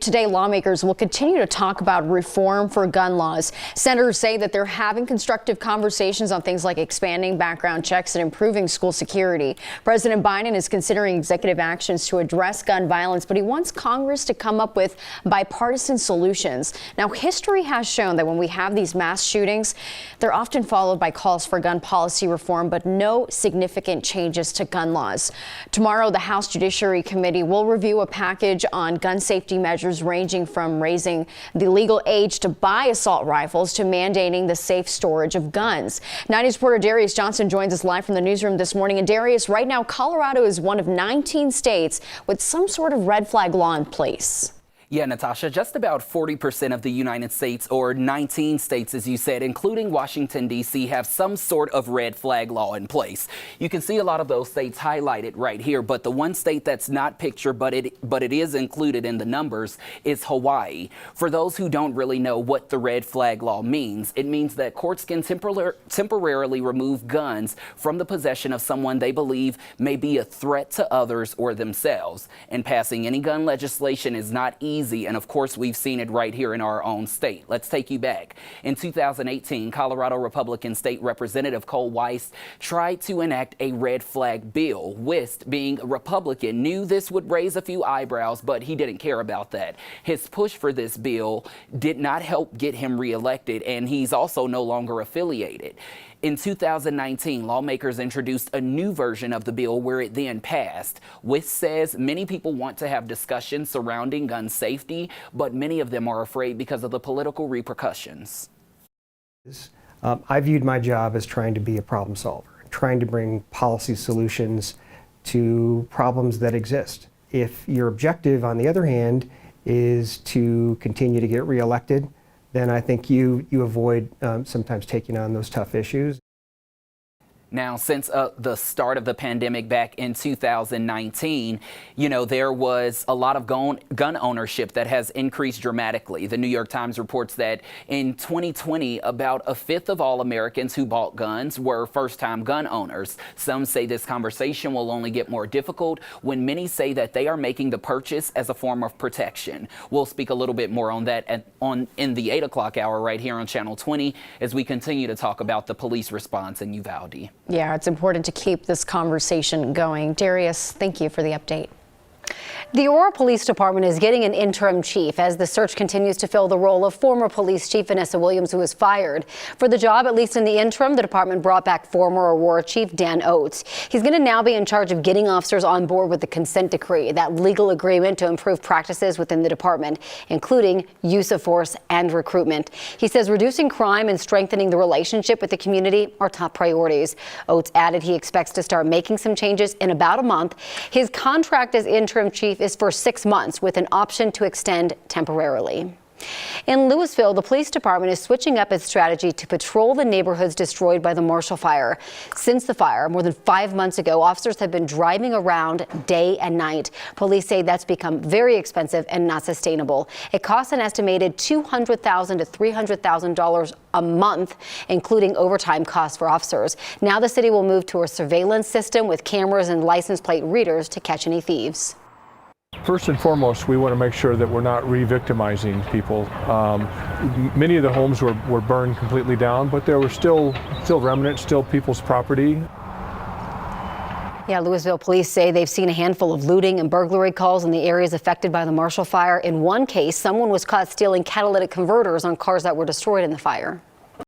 Today, lawmakers will continue to talk about reform for gun laws. Senators say that they're having constructive conversations on things like expanding background checks and improving school security. President Biden is considering executive actions to address gun violence, but he wants Congress to come up with bipartisan solutions. Now, history has shown that when we have these mass shootings, they're often followed by calls for gun policy reform, but no significant changes to gun laws. Tomorrow, the House Judiciary Committee will review a package on gun safety measures ranging from raising the legal age to buy assault rifles to mandating the safe storage of guns. 90's reporter Darius Johnson joins us live from the newsroom this morning. And Darius, right now, Colorado is one of 19 states with some sort of red flag law in place. Yeah, Natasha, just about 40% of the United States, or 19 states, as you said, including Washington, D.C., have some sort of red flag law in place. You can see a lot of those states highlighted right here, but the one state that's not pictured, but it is included in the numbers, is Hawaii. For those who don't really know what the red flag law means, it means that courts can temporarily remove guns from the possession of someone they believe may be a threat to others or themselves. And passing any gun legislation is not easy. And of course, we've seen it right here in our own state. Let's take you back. In 2018, Colorado Republican State Representative Cole Weiss tried to enact a red flag bill. Wist, being a Republican, knew this would raise a few eyebrows, but he didn't care about that. His push for this bill did not help get him reelected, and he's also no longer affiliated. In 2019, lawmakers introduced a new version of the bill where it then passed. Wist says many people want to have discussions surrounding gun safety, but many of them are afraid because of the political repercussions. I viewed my job as trying to be a problem solver, trying to bring policy solutions to problems that exist. If your objective, on the other hand, is to continue to get reelected, then I think you avoid sometimes taking on those tough issues. Now, since the start of the pandemic back in 2019, there was a lot of gun ownership that has increased dramatically. The New York Times reports that in 2020, about a fifth of all Americans who bought guns were first-time gun owners. Some say this conversation will only get more difficult when many say that they are making the purchase as a form of protection. We'll speak a little bit more on that in the 8 o'clock hour right here on Channel 20 as we continue to talk about the police response in Uvalde. Yeah, it's important to keep this conversation going. Darius, thank you for the update. The Aurora Police Department is getting an interim chief as the search continues to fill the role of former police chief Vanessa Williams, who was fired. For the job, at least in the interim, the department brought back former Aurora Chief Dan Oates. He's going to now be in charge of getting officers on board with the consent decree, that legal agreement to improve practices within the department, including use of force and recruitment. He says reducing crime and strengthening the relationship with the community are top priorities. Oates added he expects to start making some changes in about a month. His contract as interim chief is for 6 months with an option to extend temporarily. In Louisville, the police department is switching up its strategy to patrol the neighborhoods destroyed by the Marshall Fire. Since the fire, more than 5 months ago, officers have been driving around day and night. Police say that's become very expensive and not sustainable. It costs an estimated $200,000 to $300,000 a month, including overtime costs for officers. Now the city will move to a surveillance system with cameras and license plate readers to catch any thieves. First and foremost, we want to make sure that we're not re-victimizing people. Many of the homes were burned completely down, but there were still remnants, still people's property. Yeah, Louisville police say they've seen a handful of looting and burglary calls in the areas affected by the Marshall Fire. In one case, someone was caught stealing catalytic converters on cars that were destroyed in the fire.